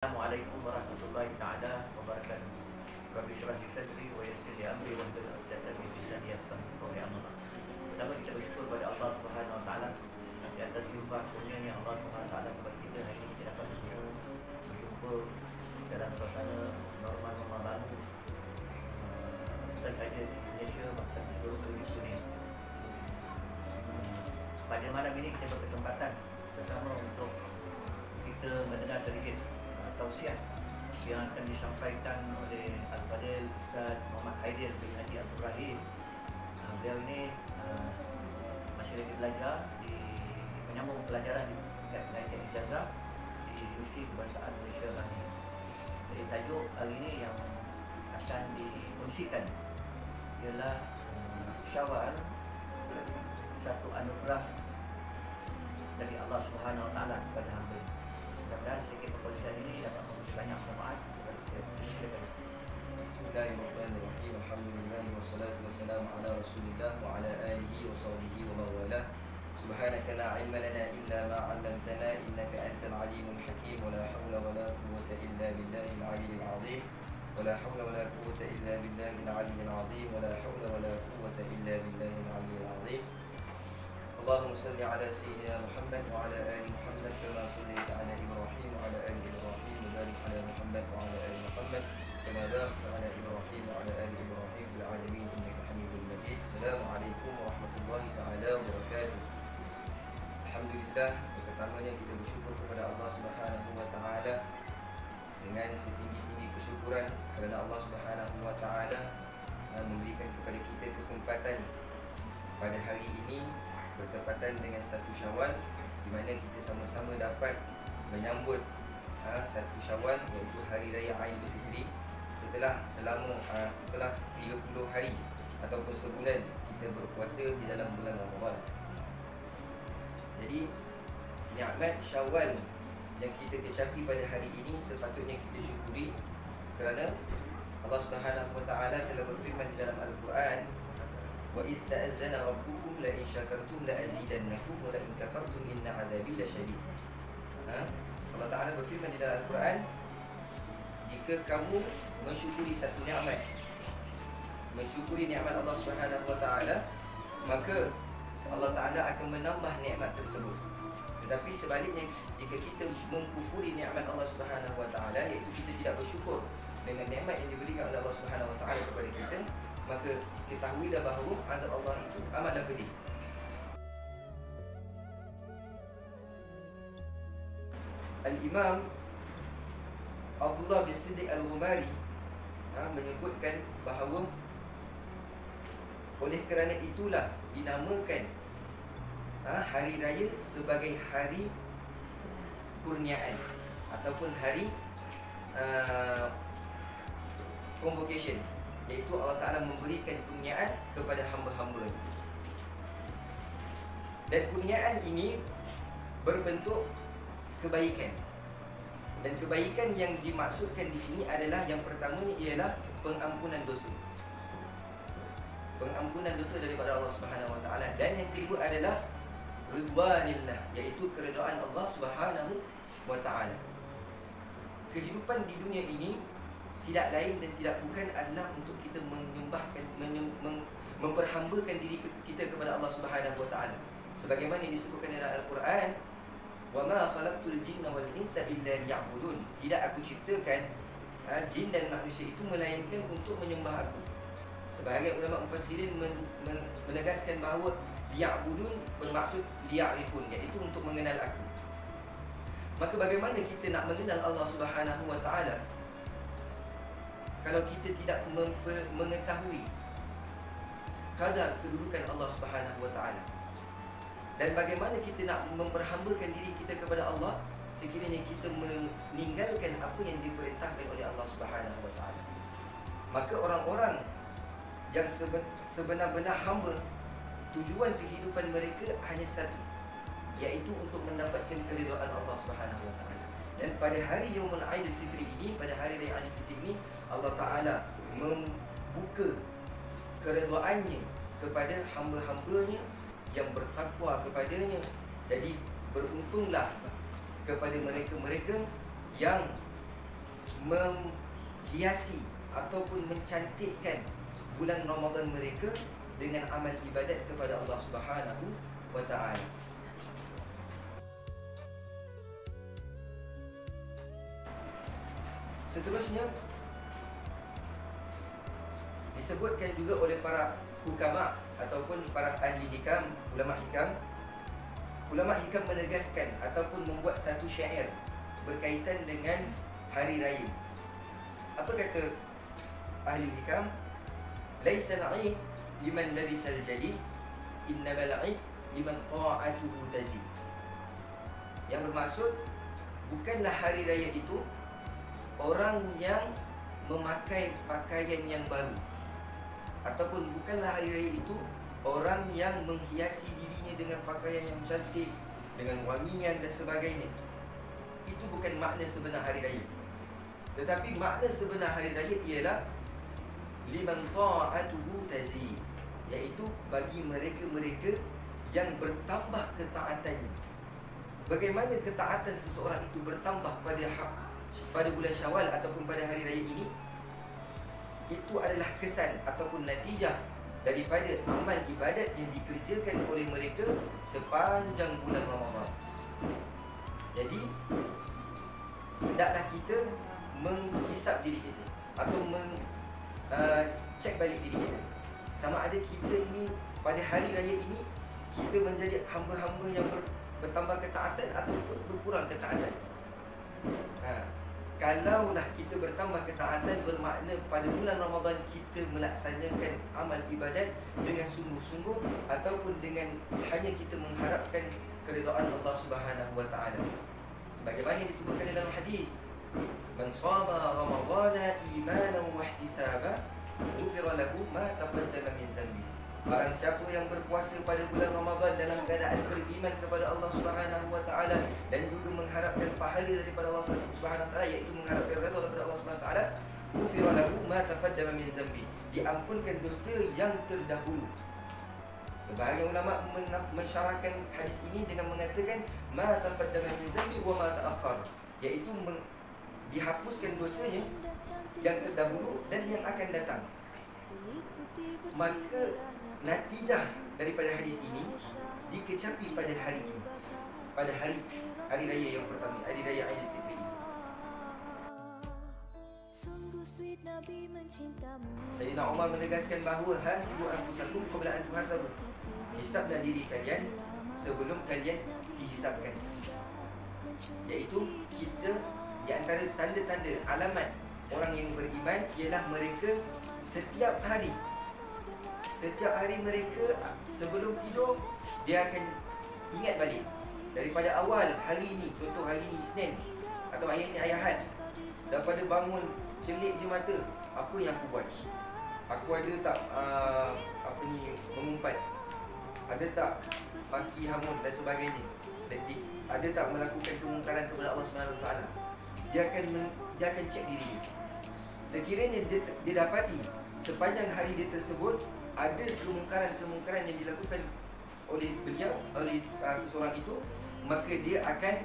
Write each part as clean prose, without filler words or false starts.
Assalamualaikum warahmatullahi taala wabarakatuh. Rabbi shrah li sadri wa yassir li amri wahlul 'uqdatam min lisani yafqahu qawli. Pertama kita bersyukur kepada Allah Subhanahu wa taala di atas limpah kurnia Allah Subhanahu wa taala kepada kita. Hari ini kita dapat berjumpa dalam suasana normal Ramadan bukan saja di Malaysia bahkan di seluruh dunia. Pada malam ini kita berkesempatan bersama untuk kita mendengar sedikit tausiah yang akan disampaikan oleh Al-Fadil Ustaz Muhammad Haidir bin Haji Abdul Rahim. Beliau ini masih lagi belajar di menyambung pelajaran di pengajian ijazah di Universiti Kebangsaan Malaysia Lahir. Jadi tajuk hari ini yang akan dikongsikan ialah Syawal, satu anugerah dari Allah Subhanahu wa taala kepada hamba. Mudah-mudahan sedikit perkongsian ini dapat memberi banyak manfaat kepada kita. Silakan. Bismillahirrahmanirrahim. Alhamdulillah wassalatu wassalamu ala Rasulillah wa ala alihi wa sahbihi wa mawalah. Subhanaka la ilma lana illa ma 'allamtana innaka antal alimul hakim wa la hawla wa la quwwata illa billahil aliyyil 'azim. Wa la hawla wa la quwwata illa billahil aliyyil 'azim wa la hawla wa la quwwata illa billahil aliyyil 'azim. Allahumma salli ala sayyidina Muhammad wa ala ali Muhammad kama sallaita ala Ibrahim wa ala ali Ibrahim wa barik ala Muhammad wa ala ali Muhammad kama barakta ala Ibrahim wa ala ali Ibrahim fil alamin innaka Hamidum Majid. Assalamualaikum warahmatullahi taala wabarakatuh. Alhamdulillah, pertamanya kita bersyukur kepada Allah Subhanahu wa taala dengan setinggi-tinggi kesyukuran kerana Allah Subhanahu wa taala memberikan kepada kita kesempatan pada hari ini bertepatan dengan 1 Syawal, di mana kita sama-sama dapat menyambut 1 Syawal, iaitu Hari Raya Aidilfitri setelah 30 hari ataupun sebulan kita berpuasa di dalam bulan Ramadan. Jadi nikmat Syawal yang kita kecapi pada hari ini sepatutnya kita syukuri, kerana Allah Subhanahu wa taala telah berfirman di dalam Al-Quran, wa idh ta'azzana rabbukum la in syakartum la azidannakum wa la in kafartum inna 'adzabi lasyadid. Allah Taala berfirman di dalam Al-Quran, jika kamu mensyukuri satu nikmat, mensyukuri nikmat Allah Subhanahu wa taala, maka Allah Taala akan menambah nikmat tersebut. Tetapi sebaliknya, jika kita mengkufuri nikmat Allah Subhanahu wa taala, iaitu kita tidak bersyukur dengan nikmat yang diberikan oleh Allah Subhanahu wa taala kepada kita, maka ketahuilah bahawa azab Allah itu amatlah pedih. Al-Imam Abdullah bin Siddiq Al-Ghumari menyebutkan bahawa oleh kerana itulah dinamakan hari raya sebagai hari kurniaan ataupun hari convocation, iaitu Allah Ta'ala memberikan kurniaan kepada hamba-hamba. Dan kurniaan ini berbentuk kebaikan. Dan kebaikan yang dimaksudkan di sini adalah, yang pertamanya ialah pengampunan dosa. Pengampunan dosa daripada Allah Subhanahu wa taala. Dan yang kedua adalah ridwanillah, iaitu keredaan Allah Subhanahu wa taala. Kehidupan di dunia ini tidak lain dan tidak bukan adalah untuk kita menyembahkan, memperhambakan diri kita kepada Allah Subhanahu wa taala. Sebagaimana disebutkan dalam Al-Quran, wa ma khalaqtul jinna wal insa illa liya'budun. Tidak aku ciptakan jin dan manusia itu melainkan untuk menyembah aku. Sebahagian ulama mufassirin menegaskan bahawa liya'budun bermaksud liya'rifun, iaitu untuk mengenal aku. Maka bagaimana kita nak mengenal Allah Subhanahu wa taala kalau kita tidak mengetahui kadar kedudukan Allah Subhanahu wa taala? Dan bagaimana kita nak memperhambakan diri kita kepada Allah sekiranya kita meninggalkan apa yang diperintahkan oleh Allah Subhanahu wa taala? Maka orang-orang yang sebenar-benar hamba, tujuan kehidupan mereka hanya satu, iaitu untuk mendapatkan keridhaan Allah Subhanahu wa taala. Dan pada hari Yaumul Aidilfitri ini, pada hari Raya Aidilfitri ini, Allah Ta'ala membuka keredaannya kepada hamba-hambanya yang bertakwa kepadanya. Jadi beruntunglah kepada mereka-mereka yang menghiasi ataupun mencantikkan bulan Ramadan mereka dengan amal ibadat kepada Allah Subhanahu wa taala. Seterusnya disebutkan juga oleh para hukama ataupun para ahli hikam, ulama hikam. Ulama hikam menegaskan ataupun membuat satu syair berkaitan dengan hari raya. Apa kata ahli hikam? Laisa al-'id liman labisa al-jadid, innamal 'id liman ta'atuhu tazid. Yang bermaksud, bukanlah hari raya itu orang yang memakai pakaian yang baru, ataupun bukanlah hari raya itu orang yang menghiasi dirinya dengan pakaian yang cantik, dengan wangian dan sebagainya. Itu bukan makna sebenar hari raya. Tetapi makna sebenar hari raya ialah liman ta'atuhu tazid, iaitu bagi mereka-mereka yang bertambah ketaatannya. Bagaimana ketaatan seseorang itu bertambah pada bulan Syawal ataupun pada hari raya ini? Itu adalah kesan ataupun natijah daripada amal ibadat yang dikerjakan oleh mereka sepanjang bulan Ramadan. Jadi hendaklah kita menghisap diri kita atau cek balik diri kita, sama ada kita ini pada hari raya ini kita menjadi hamba-hamba yang bertambah ketaatan ataupun berkurang ketaatan. Kalaulah kita bertambah ketaatan, bermakna pada bulan Ramadan kita melaksanakan amal ibadat dengan sungguh-sungguh ataupun dengan hanya kita mengharapkan keridaan Allah Subhanahu wa taala. Sebagaimana disebutkan dalam hadis, man shama ramadhana imanan wa ihtisaban ghufira lahu ma taqaddama min dhanbi. Barang siapa yang berpuasa pada bulan Ramadan dalam keadaan beriman kepada Allah Subhanahu wa taala dan juga mengharapkan pahala daripada Allah Subhanahu wa taala, iaitu mengharapkan redha daripada Allah Subhanahu wa taala, ghufira lahu ma taqaddama min dhanbi, diampunkan dosa yang terdahulu. Sebahagian ulama mensyarahkan hadis ini dengan mengatakan ma taqaddama min dhanbi wa ma ta'akhkhar, iaitu dihapuskan dosanya yang terdahulu dan yang akan datang. Maka natijah daripada hadis ini dikecapi pada hari ini, pada hari raya yang pertama, hari raya Aidilfitri ini. Sayyidina Umar menegaskan bahawa hasibu anfusakum qabla an tuhasabu, hisablah diri kalian sebelum kalian dihisabkan. Iaitu kita, di antara tanda-tanda alamat orang yang beriman ialah mereka setiap hari mereka sebelum tidur dia akan ingat balik daripada awal hari ini. Contoh hari ini Isnin atau hari ini Ahad, daripada bangun celik je mata, apa yang aku buat? Aku ada tak mengumpat? Ada tak maki hamun dan sebagainya? Ada tak melakukan kemungkaran kepada Allah Subhanahu wa taala? Dia akan cek diri. Sekiranya dia dapati sepanjang hari dia tersebut ada kemungkaran yang dilakukan oleh beliau, oleh seseorang itu, maka dia akan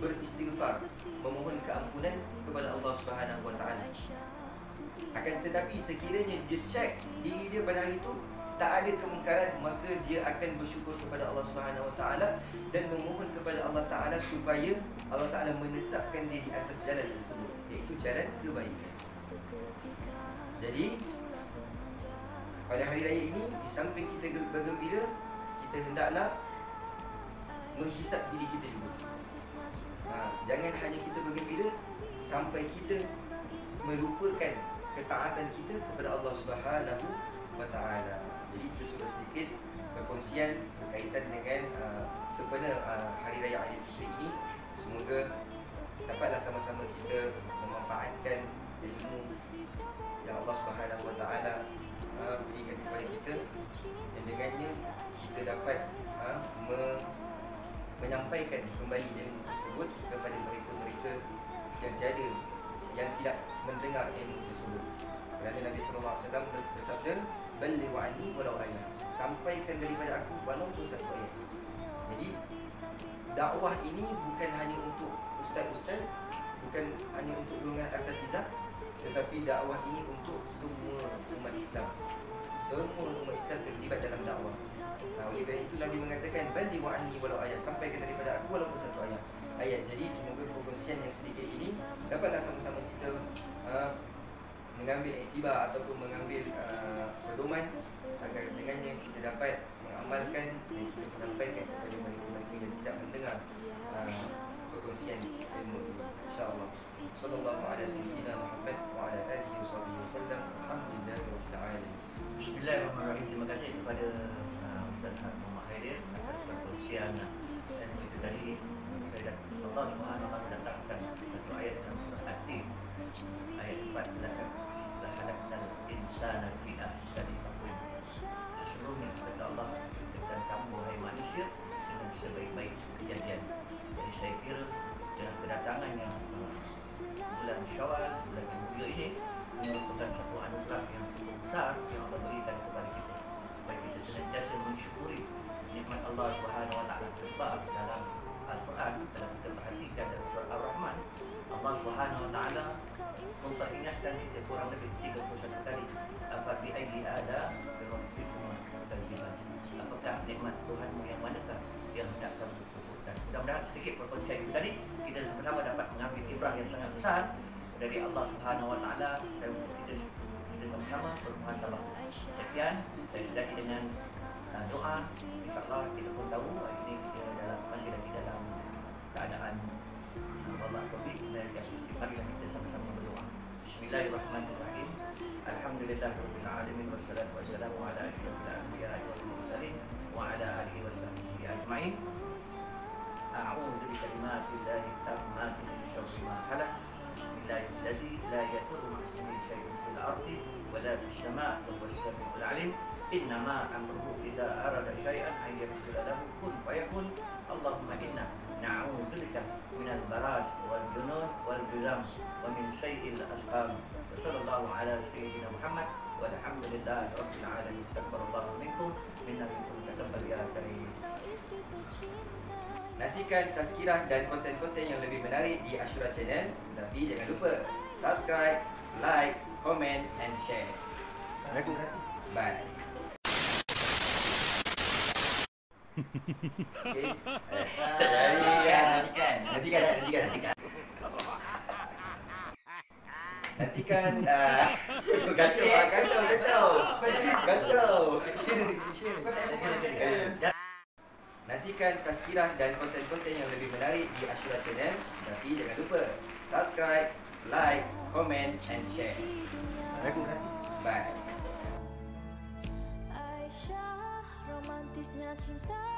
beristighfar, memohon keampunan kepada Allah Subhanahu wa taala. Akan tetapi sekiranya dia cek diri dia pada hari itu tak ada kemungkaran, maka dia akan bersyukur kepada Allah Subhanahu wa taala dan memohon kepada Allah taala supaya Allah taala menetapkan dia di atas jalan tersebut, iaitu jalan kebaikan. Jadi pada hari raya ini, di samping kita bergembira, kita hendaklah menghisap diri kita juga. Jangan hanya kita bergembira sampai kita melupakan ketaatan kita kepada Allah Subhanahu wa taala. Jadi itu sudah sedikit perkongsian berkaitan dengan sempena hari raya Aidilfitri ini. Semoga dapatlah sama-sama kita memanfaatkan ilmu yang Allah Subhanahu wa taala berikan kepada kita, dan dengannya kita dapat menyampaikan kembali ilmu tersebut kepada mereka-mereka yang tidak mendengar ilmu tersebut. Kerana Nabi sallallahu alaihi wasallam bersabda, "Ballighu anni walau ayat." Sampaikan daripada aku walaupun satu ayat. Jadi dakwah ini bukan hanya untuk ustaz-ustaz, bukan hanya untuk golongan asatizah, tetapi dakwah ini untuk semua umat Islam. Semua umat Islam terlibat dalam dakwah. Oleh kerana itu Nabi mengatakan balighu anni walau ayat, sampaikan daripada aku walaupun satu ayat. Jadi semoga perkongsian yang sedikit ini dapatlah sama-sama kita mengambil iktibar ataupun mengambil pedoman agar dengannya kita dapat mengamalkan dan kita sampaikan kepada mereka-mereka yang tidak mendengar perkongsian ilmu ini, insya-Allah. Sallallahu alaihi sayyidina Muhammad wa ala alihi wasallam. Alhamdulillahirabbil alamin. Bismillahirrahmanirrahim. Terima kasih kepada Ustaz Muhammad Haidir atas perkongsian dan itu tadi saya dah Allah Subhanahu wa taala datangkan satu ayat dalam surah At-Tin ayat 14. Halaknal insana fi ahsani taqwim. Sesungguhnya kata Allah menciptakan kamu wahai manusia dengan sebaik-baik kejadian. Jadi saya kira dengan kedatangannya bulan Syawal, bulan yang mulia ini merupakan satu anugerah yang cukup besar yang Allah berikan kepada kita supaya kita senantiasa mensyukuri nikmat Allah Subhanahu wa taala. Sebab dalam Al-Quran, kalau kita perhatikan dalam surah Ar-Rahman, Allah Subhanahu wa taala memperingatkan kita kurang lebih 31 kali, afa bi ayyi ala rabbikum tukadziban. Apakah nikmat Tuhanmu yang manakah yang hendak kamu kufurkan? Mudah-mudahan sedikit perkongsian itu tadi kita bersama dapat mengambil ibrah yang sangat besar dari Allah Subhanahu wa taala dan kita sama-sama bermuhasabah. Sekian, saya sudahi dengan doa. InsyaAllah kita pun tahu hari ini kita masih lagi dalam keadaan Allah Taufik dan marilah kita sama-sama berdoa. Bismillahirrahmanirrahim. Alhamdulillahirabbil alamin wassalatu wassalamu ala asyrafil anbiya'i wal mursalin wa ala alihi wasahbihi ajma'in. A'udzu bikalimatillahi tammati min syarri ma khalaq. Bismillahirrahmanirrahim. La yadurru ma'asmihi syai'un fil ardi wa la fis sama'i wa huwas sami'ul 'alim. Innama amruhu idza arada syai'an an yaqula lahu kun fayakun. Allahumma inna na'udzubika minal baras wal junun wal juzam wa min sayyi'il asqam. Sallallahu ala sayyidina Muhammad walhamdulillahi rabbil alamin. Takabbalallahu minkum minna minkum taqabbal ya karim. Nantikan tazkirah dan konten-konten yang lebih menarik di Ashura Channel. Tapi jangan lupa subscribe, like, comment and share. Bye. Okay. Nantikan Nantikan tazkirah dan konten-konten yang lebih menarik di Ashura Channel. Tapi jangan lupa subscribe, like, comment and share. Bye. Aisyah, romantisnya cinta.